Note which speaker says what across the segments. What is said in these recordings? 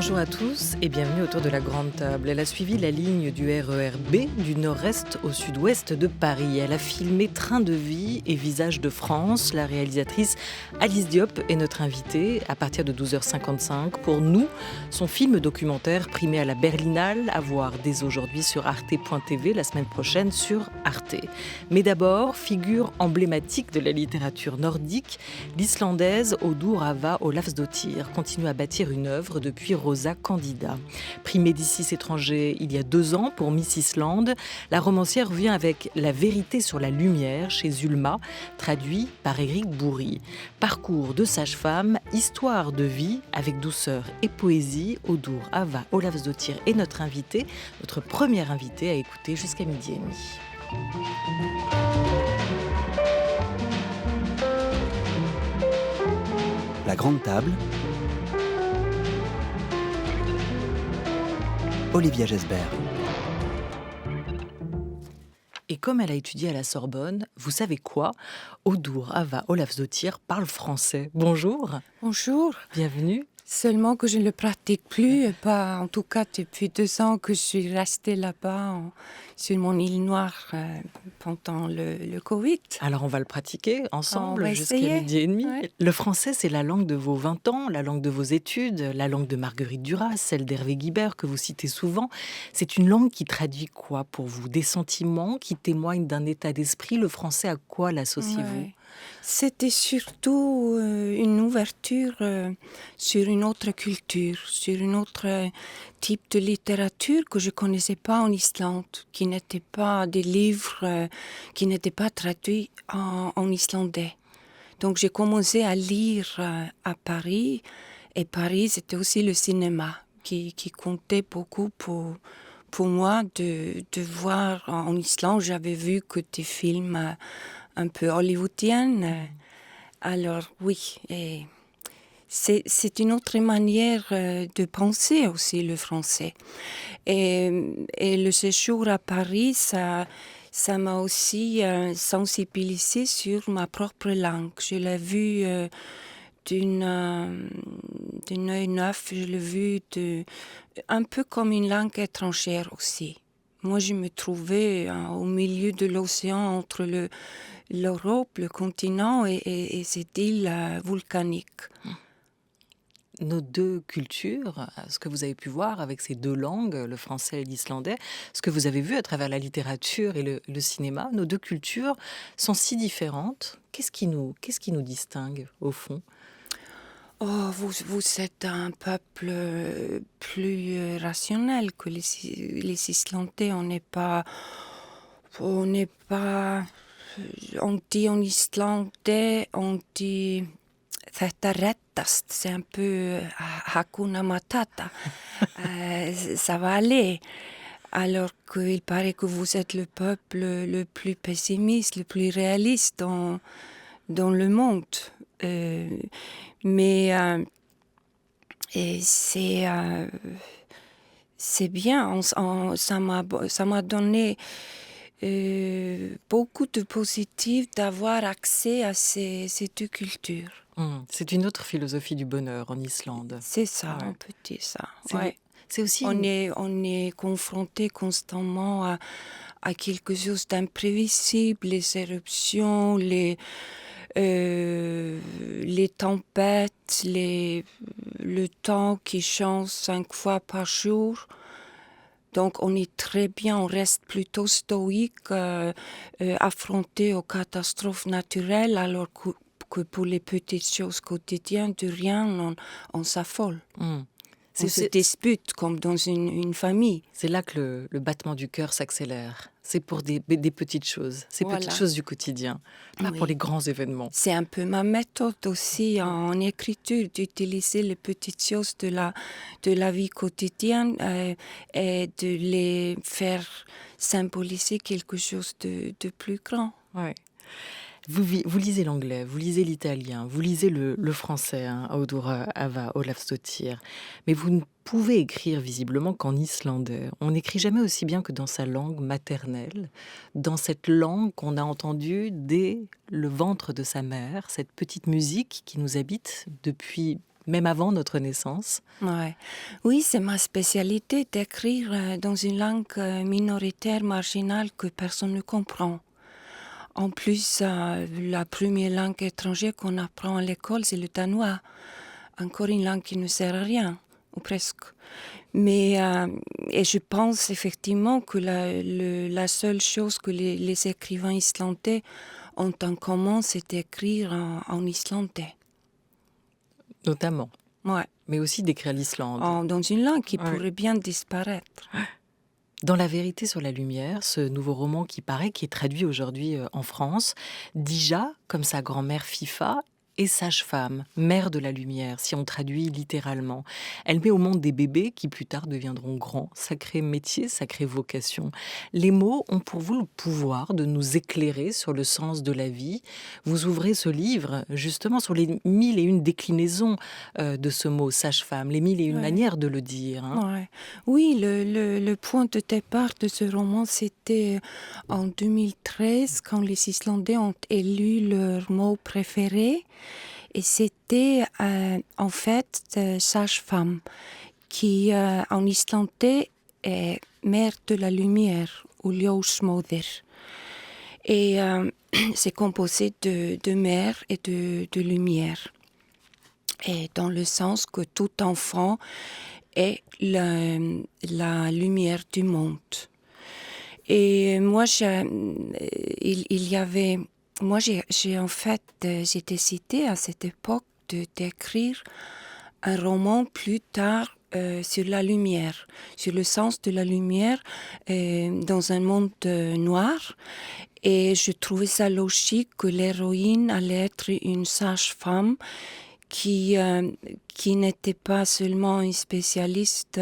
Speaker 1: Bonjour à tous et bienvenue autour de la grande table. Elle a suivi la ligne du RER B du nord-est au sud-ouest de Paris. Elle a filmé Train de vie et Visage de France. La réalisatrice Alice Diop est notre invitée à partir de 12h55 pour nous, son film documentaire primé à la Berlinale, à voir dès aujourd'hui sur arte.tv, la semaine prochaine sur Arte. Mais d'abord, figure emblématique de la littérature nordique, l'islandaise Audur Ava Ólafsdóttir continue à bâtir une œuvre depuis Rosa Candida. Prix Médicis étranger il y a 2 ans pour Miss Islande, la romancière revient avec La vérité sur la lumière chez Zulma, traduit par Éric Bourri. Parcours de sage-femme, histoire de vie avec douceur et poésie, Audur Ava Ólafsdóttir est notre invitée, notre première invitée à écouter jusqu'à midi et demi.
Speaker 2: La grande table. Olivia Gesbert.
Speaker 1: Et comme elle a étudié à la Sorbonne, vous savez quoi ? Audur Ava Ólafsdóttir parle français. Bonjour.
Speaker 3: Bonjour.
Speaker 1: Bienvenue.
Speaker 3: Seulement que je ne le pratique plus, pas en tout cas depuis 2 ans que je suis restée là-bas sur mon île Noire pendant le Covid.
Speaker 1: Alors on va le pratiquer ensemble jusqu'à
Speaker 3: essayer.
Speaker 1: midi et demi.
Speaker 3: Ouais.
Speaker 1: Le français, c'est la langue de vos 20 ans, la langue de vos études, la langue de Marguerite Duras, celle d'Hervé Guibert que vous citez souvent. C'est une langue qui traduit quoi pour vous ? Des sentiments qui témoignent d'un état d'esprit. Le français, à quoi l'associez-vous ?
Speaker 3: Ouais. C'était surtout une ouverture sur une autre culture, sur une autre type de littérature que je connaissais pas en Islande, qui n'étaient pas des livres qui n'étaient pas traduits en islandais. Donc j'ai commencé à lire à Paris, et Paris c'était aussi le cinéma qui comptait beaucoup pour moi de voir en Islande. J'avais vu que des films un peu hollywoodiennes. Alors oui, et c'est une autre manière de penser aussi le français. Et le séjour à Paris, ça m'a aussi sensibilisée sur ma propre langue. Je l'ai vue d'un œil neuf, je l'ai vue un peu comme une langue étrangère aussi. Moi, je me trouvais au milieu de l'océan entre l'Europe, le continent et cette île volcanique.
Speaker 1: Nos 2 cultures, ce que vous avez pu voir avec ces 2 langues, le français et l'islandais, ce que vous avez vu à travers la littérature et le cinéma, nos 2 cultures sont si différentes. Qu'est-ce qui nous distingue au fond ?
Speaker 3: Oh, vous êtes un peuple plus rationnel que les Islandais. On dit en islandais, on dit þetta reddast, c'est un peu Hakuna Matata, ça va aller. Alors qu'il paraît que vous êtes le peuple le plus pessimiste, le plus réaliste dans le monde. Mais et c'est bien, ça m'a donné beaucoup de positif d'avoir accès à ces 2 cultures.
Speaker 1: C'est une autre philosophie du bonheur en Islande.
Speaker 3: C'est ça,
Speaker 1: Ouais.
Speaker 3: on peut dire ça.
Speaker 1: C'est,
Speaker 3: Ouais.
Speaker 1: c'est aussi
Speaker 3: On est confronté constamment à quelque chose d'imprévisible, les éruptions, les tempêtes, le temps qui change 5 fois par jour. Donc on est très bien, on reste plutôt stoïque, affronté aux catastrophes naturelles, alors que pour les petites choses quotidiennes, de rien, on s'affole. On se dispute comme dans une famille.
Speaker 1: C'est là que le battement du cœur s'accélère. C'est pour des petites choses, ces
Speaker 3: Voilà.
Speaker 1: petites choses du quotidien, pas
Speaker 3: Oui.
Speaker 1: pour les grands événements.
Speaker 3: C'est un peu ma méthode aussi en écriture, d'utiliser les petites choses de la vie quotidienne et de les faire symboliser quelque chose de plus grand.
Speaker 1: Ouais. Vous lisez l'anglais, vous lisez l'italien, vous lisez le français, Audur Ava Ólafsdóttir, mais vous ne pouvez écrire visiblement qu'en islandais. On n'écrit jamais aussi bien que dans sa langue maternelle, dans cette langue qu'on a entendue dès le ventre de sa mère, cette petite musique qui nous habite depuis même avant notre naissance.
Speaker 3: Ouais. Oui, c'est ma spécialité d'écrire dans une langue minoritaire, marginale, que personne ne comprend. En plus, la première langue étrangère qu'on apprend à l'école, c'est le danois. Encore une langue qui ne sert à rien, ou presque. Mais et je pense effectivement que la seule chose que les écrivains islandais ont en commun, c'est d'écrire en islandais.
Speaker 1: Notamment,
Speaker 3: Ouais.
Speaker 1: mais aussi d'écrire l'Islande.
Speaker 3: Dans une langue qui
Speaker 1: Ouais.
Speaker 3: pourrait bien disparaître.
Speaker 1: Dans La vérité sur la lumière, ce nouveau roman qui est traduit aujourd'hui en France, Dija, comme sa grand-mère Fifa, est sage-femme, mère de la lumière, si on traduit littéralement. Elle met au monde des bébés qui plus tard deviendront grands. Sacré métier, sacrée vocation. Les mots ont pour vous le pouvoir de nous éclairer sur le sens de la vie. Vous ouvrez ce livre justement sur les 1001 déclinaisons de ce mot sage-femme, les 1001
Speaker 3: Ouais.
Speaker 1: manières de le dire. Hein.
Speaker 3: Ouais. Oui, le point de départ de ce roman, c'était en 2013, quand les Islandais ont élu leur mot préféré. Et c'était en fait sage-femme, qui en islandais est mère de la lumière, ou ljósmóðir. Et c'est composé de mère et de lumière. Et dans le sens que tout enfant est la lumière du monde. Et moi, j'ai en fait, j'ai décidé à cette époque d'écrire un roman plus tard sur la lumière, sur le sens de la lumière dans un monde noir. Et je trouvais ça logique que l'héroïne allait être une sage-femme qui n'était pas seulement une spécialiste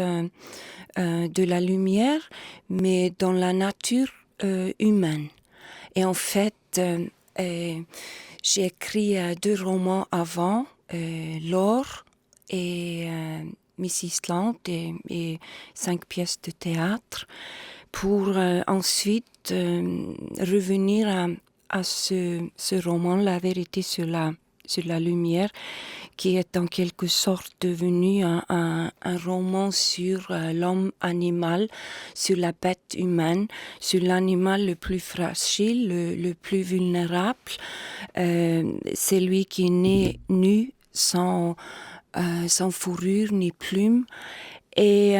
Speaker 3: de la lumière, mais dans la nature humaine. Et en fait, j'ai écrit 2 romans avant, L'Or et Miss Island et 5 pièces de théâtre, pour ensuite revenir à ce roman, La vérité sur la lumière, qui est en quelque sorte devenu un roman sur l'homme animal, sur la bête humaine, sur l'animal le plus fragile, le plus vulnérable, c'est lui qui est né nu, sans fourrure ni plume, et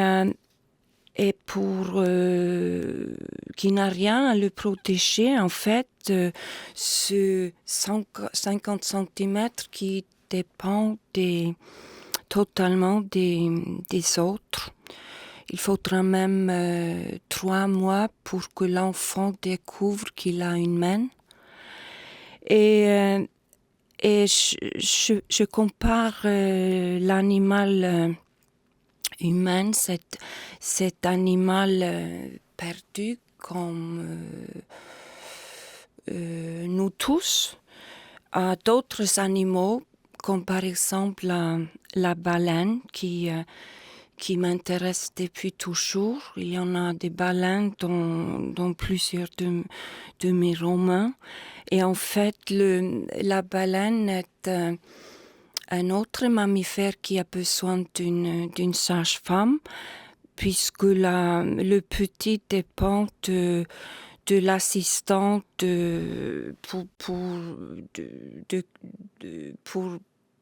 Speaker 3: pour qui n'a rien à le protéger, en fait, ce 50 centimètres qui dépend totalement des autres. Il faudra même 3 mois pour que l'enfant découvre qu'il a une main. Et je compare l'animal humain, cet animal perdu comme nous tous, à d'autres animaux, comme par exemple la baleine qui m'intéresse depuis toujours. Il y en a des baleines dans plusieurs de mes romans. Et en fait, la baleine est un autre mammifère qui a besoin d'une sage-femme, puisque le petit dépend de l'assistante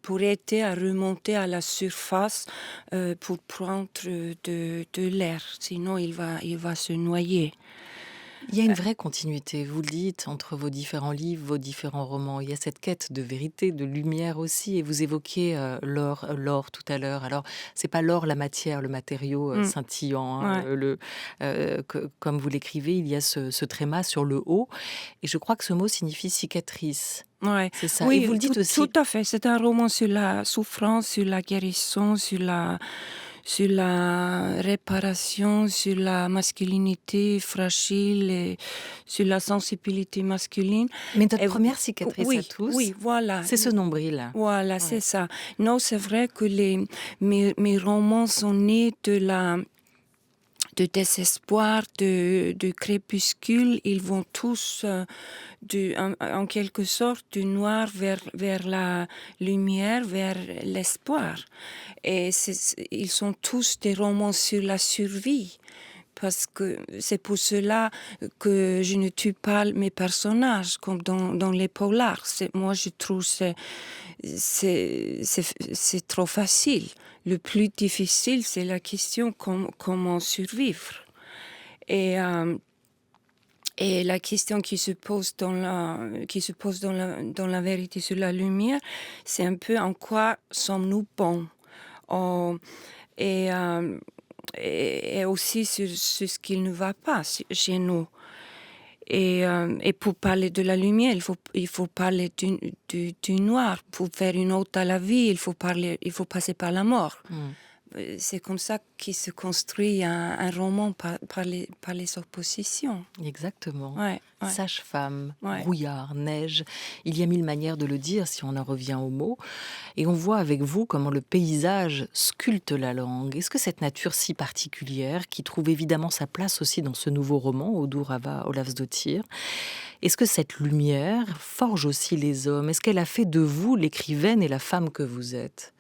Speaker 3: pour aider à remonter à la surface pour prendre de l'air. Sinon, il va se noyer.
Speaker 1: Il y a une vraie continuité, vous le dites, entre vos différents livres, vos différents romans. Il y a cette quête de vérité, de lumière aussi. Et vous évoquiez l'or tout à l'heure. Alors, c'est pas l'or, la matière, le matériau scintillant. Hein,
Speaker 3: Ouais.
Speaker 1: Comme vous l'écrivez, il y a ce tréma sur le haut. Et je crois que ce mot signifie cicatrice.
Speaker 3: Ouais.
Speaker 1: C'est ça.
Speaker 3: Oui,
Speaker 1: Et vous le dites aussi.
Speaker 3: Tout à fait. C'est un roman sur la souffrance, sur la guérison, sur la réparation, sur la masculinité fragile et sur la sensibilité masculine.
Speaker 1: Mais notre première cicatrice à tous,
Speaker 3: voilà.
Speaker 1: c'est ce nombril.
Speaker 3: Voilà, c'est ça. Non, c'est vrai que mes romans sont nés de désespoir, de crépuscule. Ils vont tous, en quelque sorte, du noir vers la lumière, vers l'espoir. Et ils sont tous des romans sur la survie. Parce que c'est pour cela que je ne tue pas mes personnages, comme dans les polars. Moi, je trouve que c'est trop facile. Le plus difficile, c'est la question comment survivre. Et la question qui se pose dans la vérité sur la lumière, c'est un peu en quoi sommes-nous bons? Et aussi sur ce qui ne va pas chez nous. Et pour parler de la lumière, il faut parler du noir. Pour faire une ode à la vie, il faut passer par la mort. C'est comme ça qu'il se construit un roman par les oppositions.
Speaker 1: Exactement.
Speaker 3: Ouais.
Speaker 1: Sage-femme, brouillard, neige. Il y a mille manières de le dire si on en revient aux mots. Et on voit avec vous comment le paysage sculpte la langue. Est-ce que cette nature si particulière, qui trouve évidemment sa place aussi dans ce nouveau roman, Odur Ava Ólafsdóttir, est-ce que cette lumière forge aussi les hommes? Est-ce qu'elle a fait de vous l'écrivaine et la femme que vous êtes?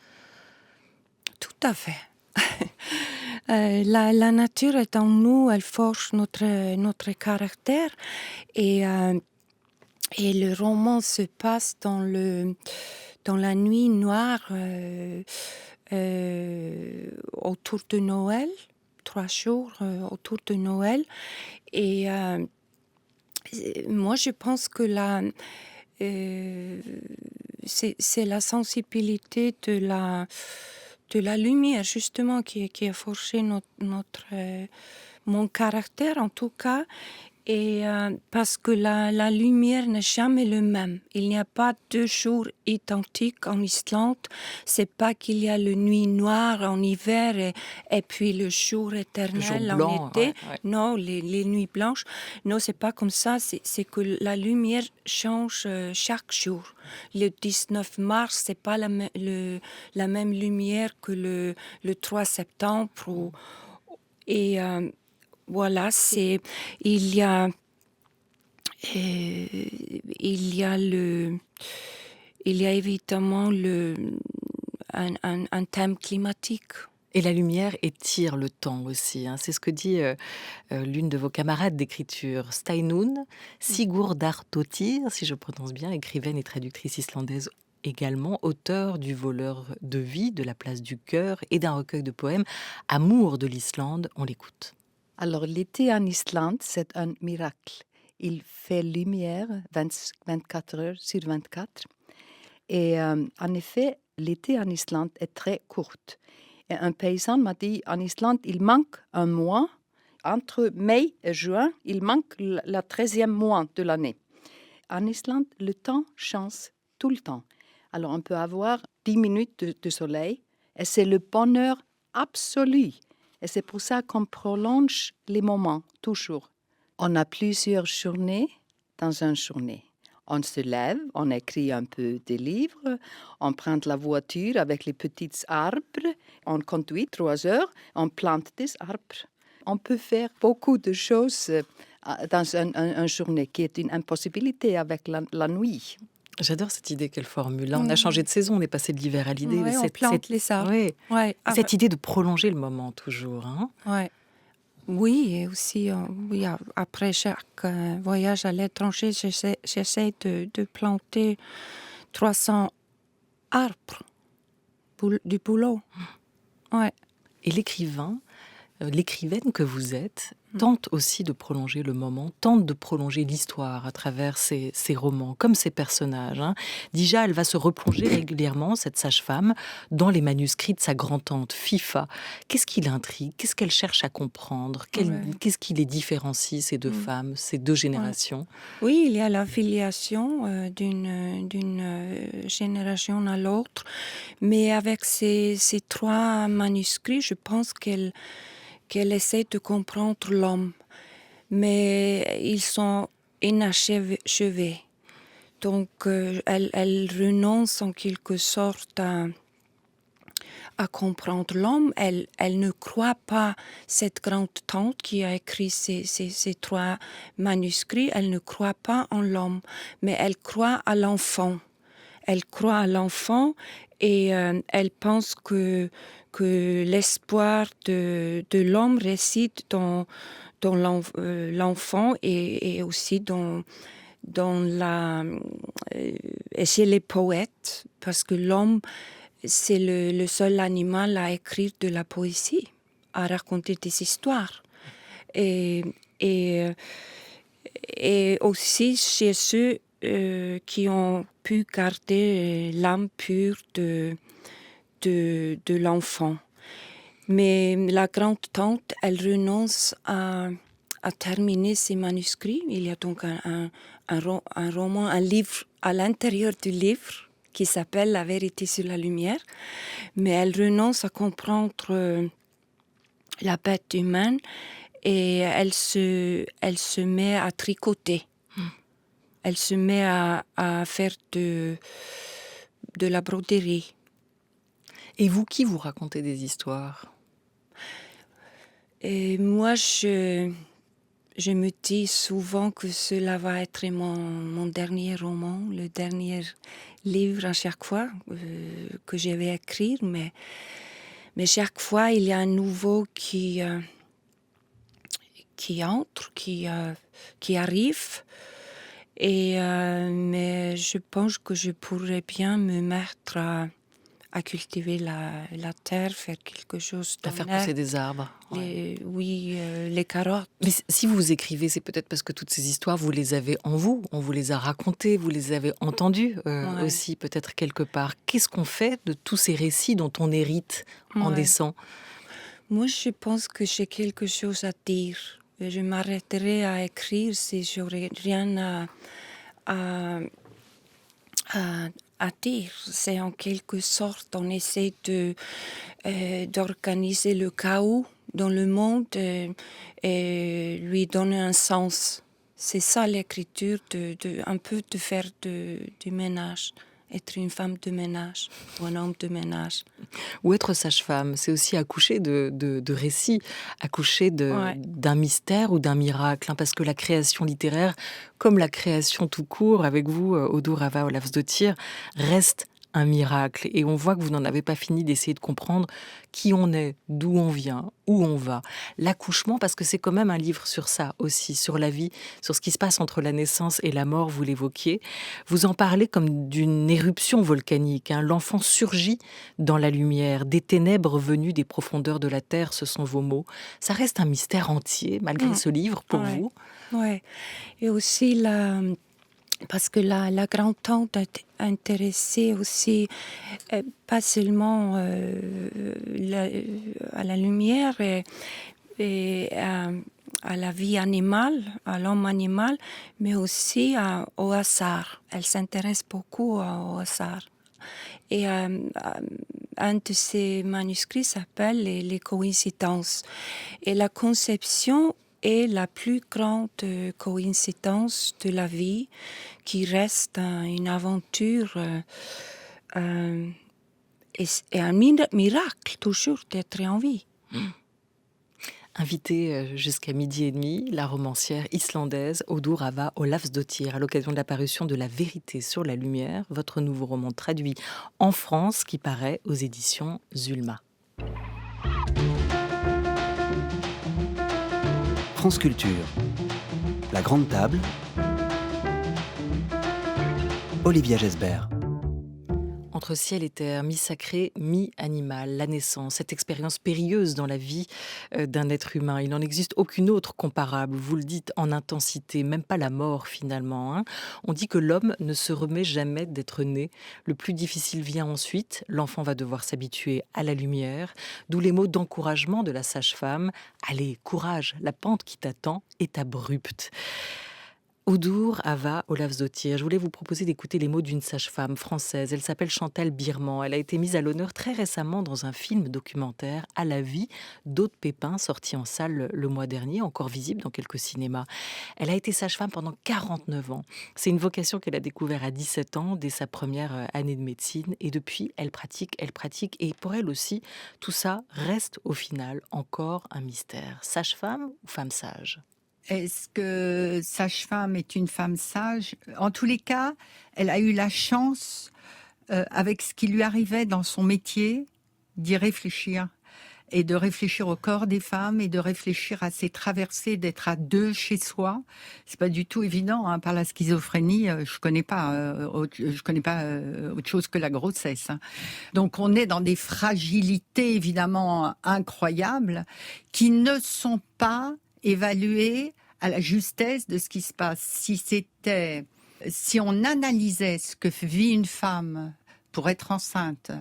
Speaker 3: Tout à fait. La nature est en nous, elle forge notre caractère et le roman se passe dans la nuit noire autour de Noël, 3 jours autour de Noël. Et moi, je pense que c'est la sensibilité de la lumière, justement, qui a forgé mon caractère, en tout cas. Et parce que la lumière n'est jamais le même. Il n'y a pas 2 jours identiques en Islande. C'est pas qu'il y a la nuit noire en hiver et puis le jour éternel en été.
Speaker 1: Ouais.
Speaker 3: Non, les nuits blanches. Non, c'est pas comme ça. C'est que la lumière change chaque jour. Le 19 mars, c'est pas la même lumière que le 3 septembre. Et voilà, il y a évidemment un thème climatique.
Speaker 1: Et la lumière étire le temps aussi. C'est ce que dit l'une de vos camarades d'écriture, Steinunn Sigurdardóttir, si je prononce bien, écrivaine et traductrice islandaise également, auteure du Voleur de vie, de la place du cœur et d'un recueil de poèmes, Amour de l'Islande. On l'écoute.
Speaker 2: Alors, l'été en Islande, c'est un miracle. Il fait lumière 24 heures sur 24. Et en effet, l'été en Islande est très court. Et un paysan m'a dit, en Islande, il manque un mois. Entre mai et juin, il manque le 13e mois de l'année. En Islande, le temps change tout le temps. Alors, on peut avoir 10 minutes de soleil et c'est le bonheur absolu. Et c'est pour ça qu'on prolonge les moments, toujours. On a plusieurs journées dans une journée. On se lève, on écrit un peu des livres, on prend la voiture avec les petits arbres, on conduit 3 heures, on plante des arbres. On peut faire beaucoup de choses dans une journée qui est une impossibilité avec la nuit.
Speaker 1: J'adore cette idée qu'elle formule. Là, on a changé de saison, on est passé de l'hiver à l'été.
Speaker 3: On plante les arbres.
Speaker 1: Cette idée de prolonger le moment, toujours.
Speaker 3: Oui, et aussi, après chaque voyage à l'étranger, j'essaie de planter 300 arbres, du boulot.
Speaker 1: Et l'écrivaine que vous êtes, tente aussi de prolonger le moment, tente de prolonger l'histoire à travers ses romans, comme ses personnages. Déjà, elle va se replonger régulièrement, cette sage-femme, dans les manuscrits de sa grand-tante, Fifa. Qu'est-ce qui l'intrigue? Qu'est-ce qu'elle cherche à comprendre? Qu'est-ce qui les différencie, ces 2 femmes, ces 2 générations?
Speaker 3: Oui, il y a la filiation d'une génération à l'autre, mais avec ces 3 manuscrits, je pense qu'elle essaie de comprendre l'homme, mais ils sont inachevés. Donc, elle renonce en quelque sorte à comprendre l'homme. Elle ne croit pas, cette grande tante qui a écrit ces 3 manuscrits, elle ne croit pas en l'homme, mais elle croit à l'enfant. Elle croit à l'enfant et elle pense que l'espoir de l'homme réside dans l'enfant et aussi dans la... et chez les poètes, parce que l'homme, c'est le seul animal à écrire de la poésie, à raconter des histoires. Et aussi chez ceux qui ont pu garder l'âme pure de l'enfant. Mais la grande-tante, elle renonce à terminer ses manuscrits. Il y a donc un roman, un livre à l'intérieur du livre qui s'appelle La vérité sur la lumière. Mais elle renonce à comprendre la bête humaine et elle se met à tricoter. Elle se met à faire de la broderie.
Speaker 1: Et vous, qui vous racontez des histoires ?
Speaker 3: Et moi, je me dis souvent que cela va être mon dernier roman, le dernier livre à chaque fois que je vais écrire. Mais chaque fois, il y a un nouveau qui entre, qui arrive. Et mais je pense que je pourrais bien me mettre à cultiver la terre, faire quelque chose
Speaker 1: à faire pousser des arbres.
Speaker 3: Les carottes.
Speaker 1: Mais si vous écrivez, c'est peut-être parce que toutes ces histoires, vous les avez en vous, on vous les a racontées, vous les avez entendues aussi, peut-être quelque part. Qu'est-ce qu'on fait de tous ces récits dont on hérite en naissant ?
Speaker 3: Moi, je pense que j'ai quelque chose à dire. Je m'arrêterai à écrire si j'aurais rien à dire. C'est en quelque sorte, on essaie d'organiser le chaos dans le monde et lui donner un sens. C'est ça l'écriture, un peu de faire du ménage. Être une femme de ménage ou un homme de ménage.
Speaker 1: Ou être sage-femme, c'est aussi accoucher de récits, accoucher d'un mystère ou d'un miracle. Parce que la création littéraire, comme la création tout court, avec vous, Audur Ava Ólafsdóttir, reste un miracle. Et on voit que vous n'en avez pas fini d'essayer de comprendre qui on est, d'où on vient, où on va. L'accouchement, parce que c'est quand même un livre sur ça aussi, sur la vie, sur ce qui se passe entre la naissance et la mort, vous l'évoquiez. Vous en parlez comme d'une éruption volcanique. L'enfant surgit dans la lumière, des ténèbres venues des profondeurs de la terre, ce sont vos mots. Ça reste un mystère entier, malgré ce livre, pour vous.
Speaker 3: Oui, et aussi parce que la grande-tante est intéressée aussi, pas seulement à la lumière et à la vie animale, à l'homme animal, mais aussi au hasard. Elle s'intéresse beaucoup au hasard. Et un de ses manuscrits s'appelle les coïncidences. Et la conception est la plus grande coïncidence de la vie, qui reste une aventure et un miracle toujours d'être en vie.
Speaker 1: Invitée jusqu'à 12h30, la romancière islandaise Audur Ava Ólafsdóttir, à l'occasion de la parution de La vérité sur la lumière, votre nouveau roman traduit en France qui paraît aux éditions Zulma.
Speaker 4: France Culture, la grande table, Olivia Gesbert.
Speaker 1: Entre ciel et terre, mi-sacré, mi-animal, la naissance, cette expérience périlleuse dans la vie d'un être humain. Il n'en existe aucune autre comparable, vous le dites, en intensité, même pas la mort finalement. On dit que l'homme ne se remet jamais d'être né. Le plus difficile vient ensuite, l'enfant va devoir s'habituer à la lumière, d'où les mots d'encouragement de la sage-femme. Allez, courage, la pente qui t'attend est abrupte. Odur Ava Olavsdottir, je voulais vous proposer d'écouter les mots d'une sage-femme française. Elle s'appelle Chantal Birman. Elle a été mise à l'honneur très récemment dans un film documentaire à la vie d'Aude Pépin, sorti en salle le mois dernier, encore visible dans quelques cinémas. Elle a été sage-femme pendant 49 ans. C'est une vocation qu'elle a découverte à 17 ans, dès sa première année de médecine. Et depuis, elle pratique. Et pour elle aussi, tout ça reste au final encore un mystère. Sage-femme ou femme sage ?
Speaker 5: Est-ce que sage-femme est une femme sage ? En tous les cas, elle a eu la chance, avec ce qui lui arrivait dans son métier, d'y réfléchir. Et de réfléchir au corps des femmes et de réfléchir à ces traversées d'être à deux chez soi. C'est pas du tout évident, hein. Par la schizophrénie, je connais pas autre chose que la grossesse, hein. Donc on est dans des fragilités évidemment incroyables qui ne sont pas évaluer à la justesse de ce qui se passe. Si on analysait ce que vit une femme pour être enceinte,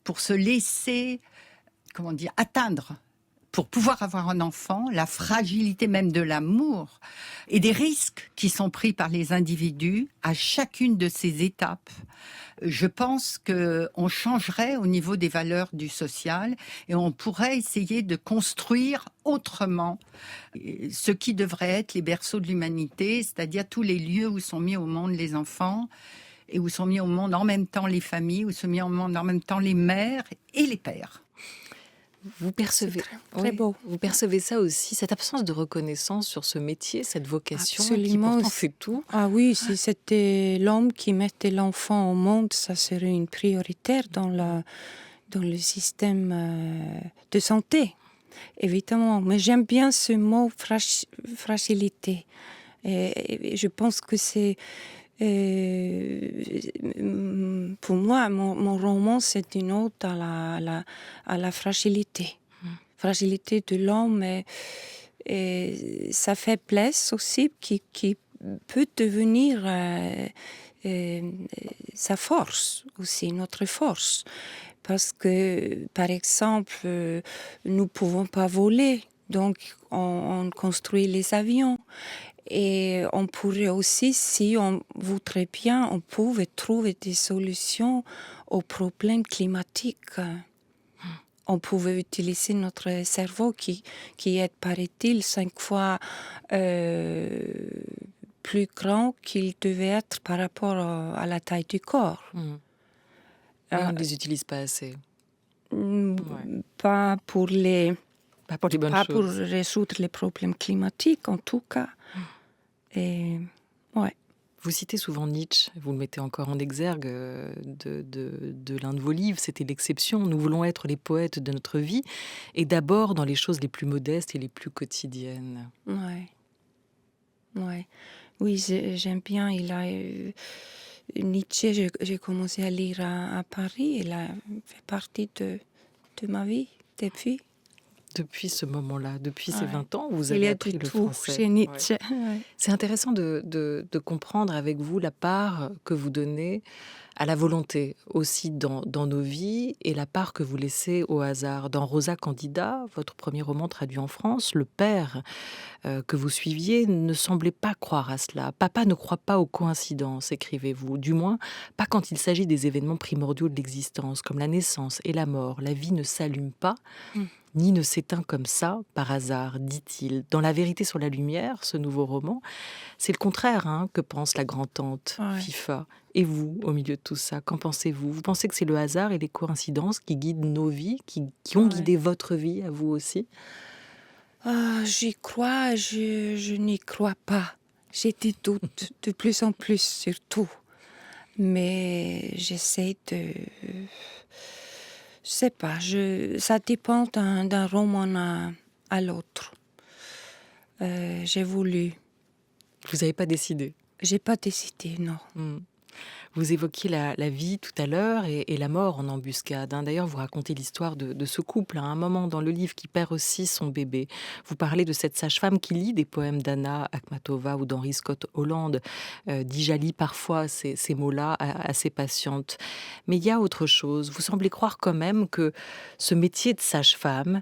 Speaker 5: pour se laisser, atteindre, pour pouvoir avoir un enfant, la fragilité même de l'amour et des risques qui sont pris par les individus à chacune de ces étapes, je pense qu'on changerait au niveau des valeurs du social et on pourrait essayer de construire autrement ce qui devrait être les berceaux de l'humanité, c'est-à-dire tous les lieux où sont mis au monde les enfants et où sont mis au monde en même temps les familles, où sont mis au monde en même temps les mères et les pères.
Speaker 1: Vous percevez,
Speaker 3: très beau.
Speaker 1: Vous percevez ça aussi, cette absence de reconnaissance sur ce métier, cette vocation
Speaker 3: Absolument.
Speaker 1: qui pourtant fait tout.
Speaker 3: Ah oui, si c'était l'homme qui mettait l'enfant au monde, ça serait une prioritaire dans le système de santé, évidemment. Mais j'aime bien ce mot fragilité. Et je pense que c'est... pour moi, mon roman, c'est une ode à la fragilité. Fragilité de l'homme et sa faiblesse aussi qui peut devenir sa force aussi, notre force. Parce que, par exemple, nous ne pouvons pas voler, donc on construit les avions. Et on pourrait aussi, si on voudrait bien, on pouvait trouver des solutions aux problèmes climatiques. On pouvait utiliser notre cerveau qui est, paraît-il, 5 fois plus grand qu'il devait être par rapport à la taille du corps.
Speaker 1: On ne les utilise pas assez.
Speaker 3: Pas pour les
Speaker 1: bonnes
Speaker 3: pas
Speaker 1: choses.
Speaker 3: pour résoudre les problèmes climatiques, en tout cas. Et ouais.
Speaker 1: Vous citez souvent Nietzsche, vous le mettez encore en exergue de l'un de vos livres, c'était l'exception. Nous voulons être les poètes de notre vie, et d'abord dans les choses les plus modestes et les plus quotidiennes.
Speaker 3: Ouais. Oui, j'aime bien. Nietzsche, j'ai commencé à lire à Paris, il a fait partie de ma vie depuis.
Speaker 1: Depuis ce moment-là, depuis ces 20 ans, vous avez
Speaker 3: Il y a
Speaker 1: appris
Speaker 3: du
Speaker 1: le
Speaker 3: tout
Speaker 1: français.
Speaker 3: chez Nietzsche.
Speaker 1: Ouais. C'est intéressant de comprendre avec vous la part que vous donnez à la volonté aussi dans nos vies et la part que vous laissez au hasard. Dans Rosa Candida, votre premier roman traduit en France, le père que vous suiviez ne semblait pas croire à cela. Papa ne croit pas aux coïncidences, écrivez-vous. Du moins, pas quand il s'agit des événements primordiaux de l'existence, comme la naissance et la mort. La vie ne s'allume pas, ni ne s'éteint comme ça, par hasard, dit-il. Dans La vérité sur la lumière, ce nouveau roman, c'est le contraire que pense la grand-tante FIFA. Et vous, au milieu de tout ça, qu'en pensez-vous ? Vous pensez que c'est le hasard et les coïncidences qui guident nos vies, qui ont guidé votre vie, à vous aussi ?
Speaker 3: J'y crois, je n'y crois pas. J'ai des doutes de plus en plus, surtout. Mais j'essaie de... Je sais pas, ça dépend d'un roman à l'autre. J'ai voulu.
Speaker 1: Vous n'avez pas décidé ?
Speaker 3: J'ai pas décidé, non.
Speaker 1: Vous évoquiez la vie tout à l'heure et la mort en embuscade, hein. D'ailleurs, vous racontez l'histoire de ce couple à un moment dans le livre qui perd aussi son bébé. Vous parlez de cette sage-femme qui lit des poèmes d'Anna Akhmatova ou d'Henry Scott Holland. Djali parfois ces mots-là assez patiente. Mais il y a autre chose. Vous semblez croire quand même que ce métier de sage-femme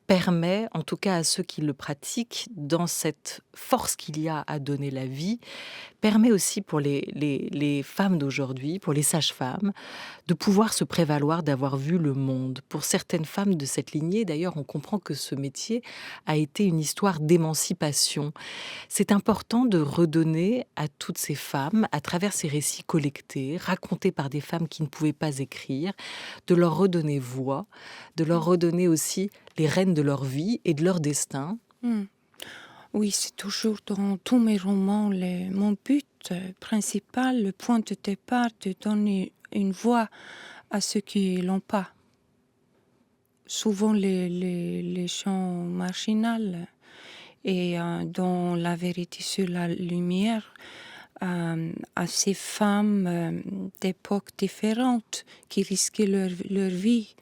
Speaker 1: permet, en tout cas à ceux qui le pratiquent, dans cette force qu'il y a à donner la vie, permet aussi pour les femmes d'aujourd'hui, pour les sages-femmes, de pouvoir se prévaloir d'avoir vu le monde. Pour certaines femmes de cette lignée, d'ailleurs, on comprend que ce métier a été une histoire d'émancipation. C'est important de redonner à toutes ces femmes, à travers ces récits collectés, racontés par des femmes qui ne pouvaient pas écrire, de leur redonner voix, de leur redonner aussi les rênes de leur vie et de leur destin.
Speaker 3: Oui, c'est toujours dans tous mes romans mon but principal, le point de départ, de donner une voix à ceux qui l'ont pas. Souvent les gens marginaux et dans La vérité sur la lumière, à ces femmes d'époques différentes qui risquaient leur vie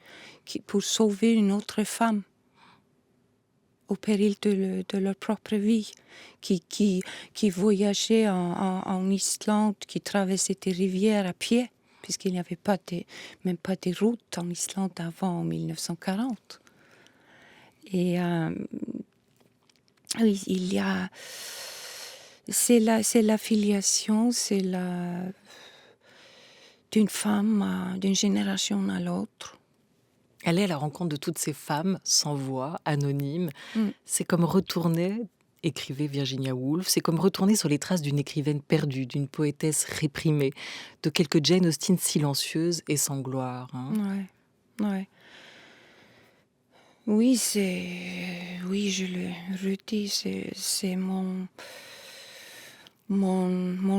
Speaker 3: pour sauver une autre femme au péril de leur propre vie, qui voyageaient en Islande, qui traversaient des rivières à pied, puisqu'il n'y avait même pas de route en Islande avant 1940. Et oui, il y a... C'est l'affiliation, d'une femme, d'une génération à l'autre.
Speaker 1: Aller à la rencontre de toutes ces femmes sans voix, anonymes, c'est comme retourner, écrivait Virginia Woolf, c'est comme retourner sur les traces d'une écrivaine perdue, d'une poétesse réprimée, de quelques Jane Austen silencieuses et sans gloire. Hein.
Speaker 3: Ouais. Oui, je le redis, c'est mon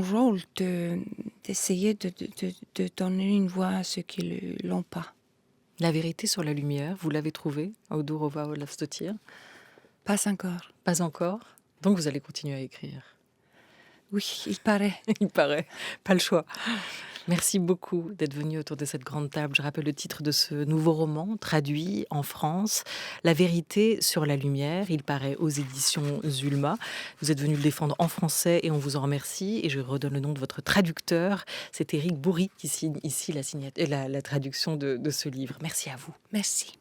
Speaker 3: rôle d'essayer de donner une voix à ceux qui ne l'ont pas.
Speaker 1: La vérité sur la lumière, vous l'avez trouvée, Audurova Olafsdottir?
Speaker 3: Pas encore.
Speaker 1: Pas encore. Donc vous allez continuer à écrire.
Speaker 3: Oui, il paraît.
Speaker 1: Il paraît. Pas le choix. Merci beaucoup d'être venu autour de cette grande table. Je rappelle le titre de ce nouveau roman, traduit en France, La vérité sur la lumière. Il paraît aux éditions Zulma. Vous êtes venu le défendre en français et on vous en remercie. Et je redonne le nom de votre traducteur. C'est Éric Bourri qui signe ici la traduction de ce livre. Merci à vous.
Speaker 3: Merci.